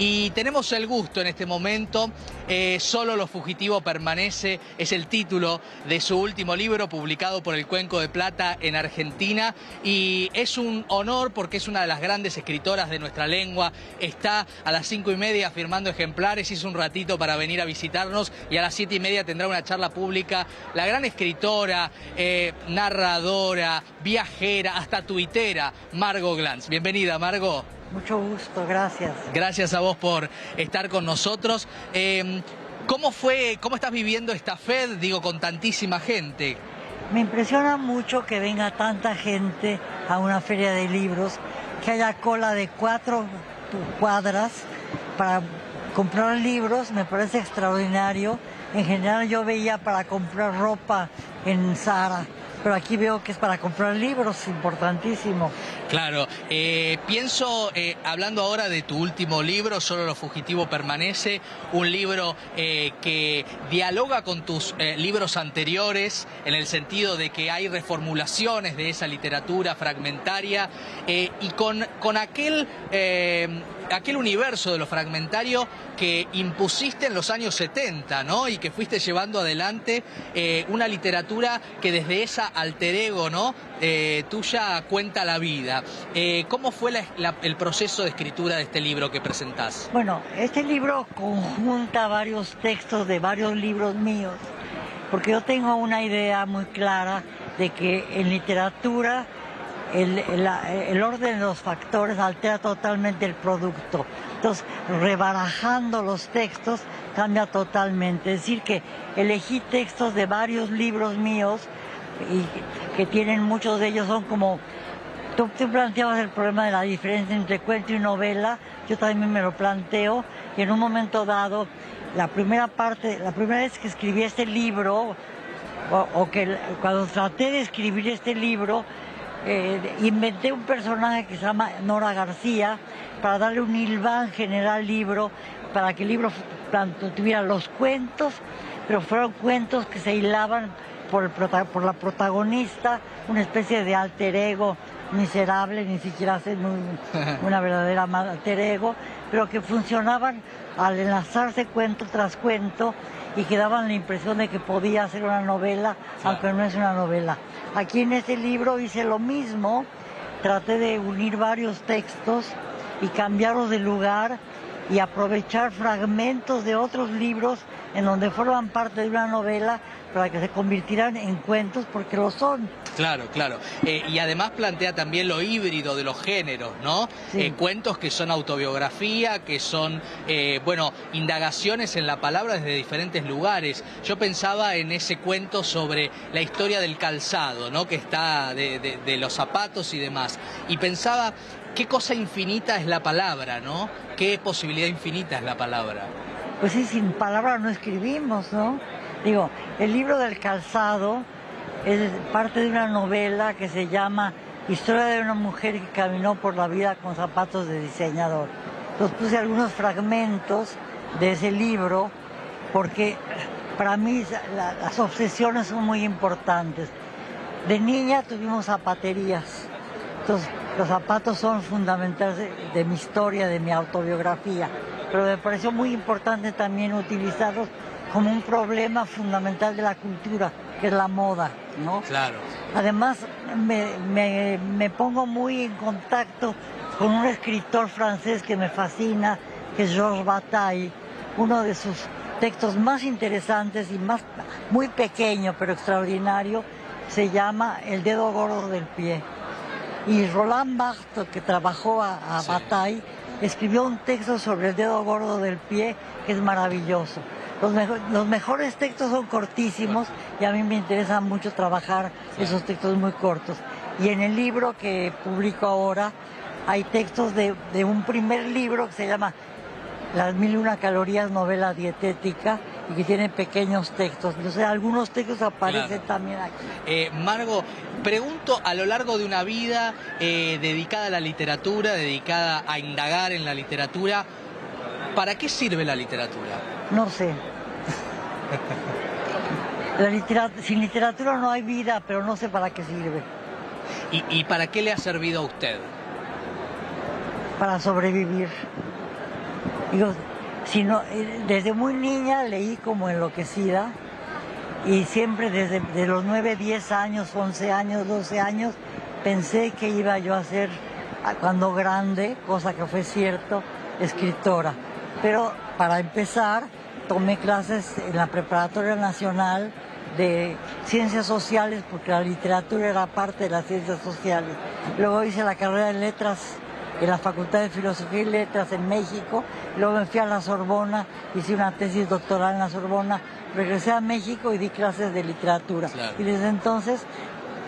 Y tenemos el gusto en este momento, Solo lo fugitivo permanece, es el título de su último libro publicado por el Cuenco de Plata en Argentina, y es un honor porque es una de las grandes escritoras de nuestra lengua. Está a las 5:30 firmando ejemplares, hizo un ratito para venir a visitarnos y a las 7:30 tendrá una charla pública. La gran escritora, narradora, viajera, hasta tuitera, Margot Glantz. Bienvenida, Margot. Mucho gusto, gracias. Gracias a vos por estar con nosotros. ¿Cómo estás viviendo esta FED, digo, con tantísima gente? Me impresiona mucho que venga tanta gente a una feria de libros, que haya cola de 4 cuadras para comprar libros, me parece extraordinario. En general yo veía para comprar ropa en Zara, pero aquí veo que es para comprar libros, importantísimo. Claro, pienso, hablando ahora de tu último libro, Solo lo fugitivo permanece, un libro que dialoga con tus libros anteriores, en el sentido de que hay reformulaciones de esa literatura fragmentaria, y con aquel universo de lo fragmentario que impusiste en los años 70, ¿no? Y que fuiste llevando adelante una literatura que desde esa alter ego, ¿no? Tuya cuenta la vida. ¿Cómo fue el proceso de escritura de este libro que presentás? Bueno, este libro conjunta varios textos de varios libros míos, porque yo tengo una idea muy clara de que en literatura el orden de los factores altera totalmente el producto. Entonces, rebarajando los textos cambia totalmente. Es decir, que elegí textos de varios libros míos y que tienen, muchos de ellos son como... Tú planteabas el problema de la diferencia entre cuento y novela, yo también me lo planteo, y en un momento dado, la primera vez que escribí este libro, cuando traté de escribir este libro, inventé un personaje que se llama Nora García para darle un hilván general al libro, para que el libro tuviera los cuentos, pero fueron cuentos que se hilaban por la protagonista, una especie de alter ego miserable, ni siquiera ser una verdadera alter ego, pero que funcionaban al enlazarse cuento tras cuento y que daban la impresión de que podía ser una novela, aunque no es una novela. Aquí en este libro hice lo mismo, traté de unir varios textos y cambiarlos de lugar y aprovechar fragmentos de otros libros en donde forman parte de una novela para que se convirtieran en cuentos, porque lo son. Claro, claro. Y además plantea también lo híbrido de los géneros, ¿no? Sí. Cuentos que son autobiografía, que son, indagaciones en la palabra desde diferentes lugares. Yo pensaba en ese cuento sobre la historia del calzado, ¿no? Que está de los zapatos y demás. Y pensaba, qué cosa infinita es la palabra, ¿no? Qué posibilidad infinita es la palabra. Pues sí, sin palabra no escribimos, ¿no? Digo, el libro del calzado es parte de una novela que se llama Historia de una mujer que caminó por la vida con zapatos de diseñador. Entonces puse algunos fragmentos de ese libro porque para mí las obsesiones son muy importantes. De niña tuvimos zapaterías, entonces los zapatos son fundamentales de mi historia, de mi autobiografía, pero me pareció muy importante también utilizarlos como un problema fundamental de la cultura, que es la moda, ¿no? Claro. Además, me pongo muy en contacto con un escritor francés que me fascina, que es Georges Bataille. Uno de sus textos más interesantes y muy pequeño, pero extraordinario, se llama El dedo gordo del pie. Y Roland Barthes, que trabajó a Bataille, escribió un texto sobre el dedo gordo del pie que es maravilloso. Los mejores textos son cortísimos y a mí me interesa mucho trabajar esos textos muy cortos. Y en el libro que publico ahora hay textos de un primer libro que se llama Las 1001 calorías, novela dietética, y que tiene pequeños textos. Entonces algunos textos aparecen también aquí. Margot, pregunto, a lo largo de una vida dedicada a la literatura, dedicada a indagar en la literatura, ¿para qué sirve la literatura? No sé. Sin literatura no hay vida, pero no sé para qué sirve. ¿Y para qué le ha servido a usted? Para sobrevivir. Digo, si no, desde muy niña leí como enloquecida y siempre desde de los 9, 10 años, 11 años, 12 años, pensé que iba yo a ser, cuando grande, cosa que fue cierto, escritora. Pero para empezar, tomé clases en la Preparatoria Nacional de Ciencias Sociales, porque la literatura era parte de las ciencias sociales. Luego hice la carrera de Letras en la Facultad de Filosofía y Letras en México. Luego me fui a la Sorbona, hice una tesis doctoral en la Sorbona. Regresé a México y di clases de literatura. Claro. Y desde entonces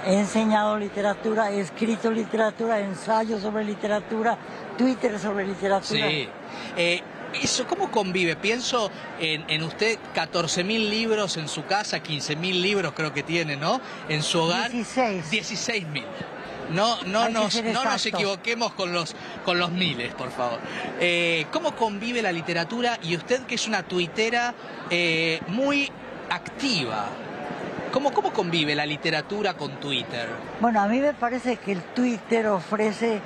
he enseñado literatura, he escrito literatura, ensayos sobre literatura, Twitter sobre literatura. Sí. Eso, ¿cómo convive? Pienso en usted, 14.000 libros en su casa, 15.000 libros creo que tiene, ¿no? En su hogar. 16.000. No nos equivoquemos con los miles, por favor. ¿Cómo convive la literatura? Y usted, que es una tuitera muy activa, ¿cómo convive la literatura con Twitter? Bueno, a mí me parece que el Twitter ofrece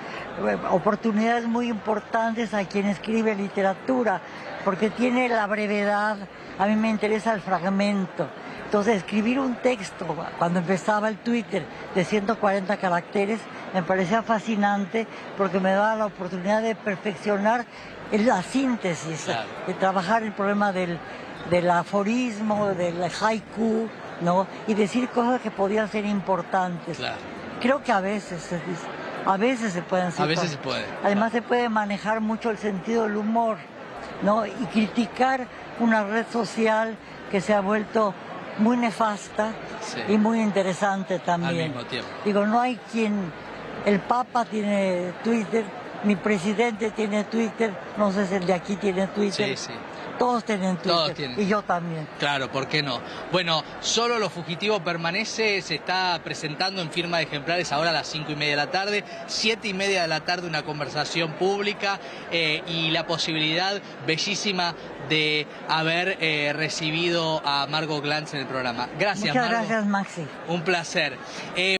oportunidades muy importantes a quien escribe literatura, porque tiene la brevedad. A mí me interesa el fragmento. Entonces, escribir un texto, cuando empezaba el Twitter, de 140 caracteres, me parecía fascinante porque me daba la oportunidad de perfeccionar la síntesis, claro, de trabajar el problema del aforismo, del haiku, ¿no? Y decir cosas que podían ser importantes. Claro. Creo que a veces se pueden decir. A veces se puede. Además, se puede manejar mucho el sentido del humor, ¿no? Y criticar una red social que se ha vuelto muy nefasta, sí, y muy interesante también. Al mismo tiempo. Digo, no hay quien... El Papa tiene Twitter, mi presidente tiene Twitter, no sé si el de aquí tiene Twitter. Sí, sí. Todos tienen Twitter. Todos tienen. Y yo también. Claro, ¿por qué no? Bueno, Solo lo fugitivo permanece, se está presentando en firma de ejemplares ahora a las 5:30 de la tarde, 7:30 de la tarde una conversación pública y la posibilidad bellísima de haber recibido a Margot Glantz en el programa. Gracias, Muchas Margot. Gracias, Maxi. Un placer.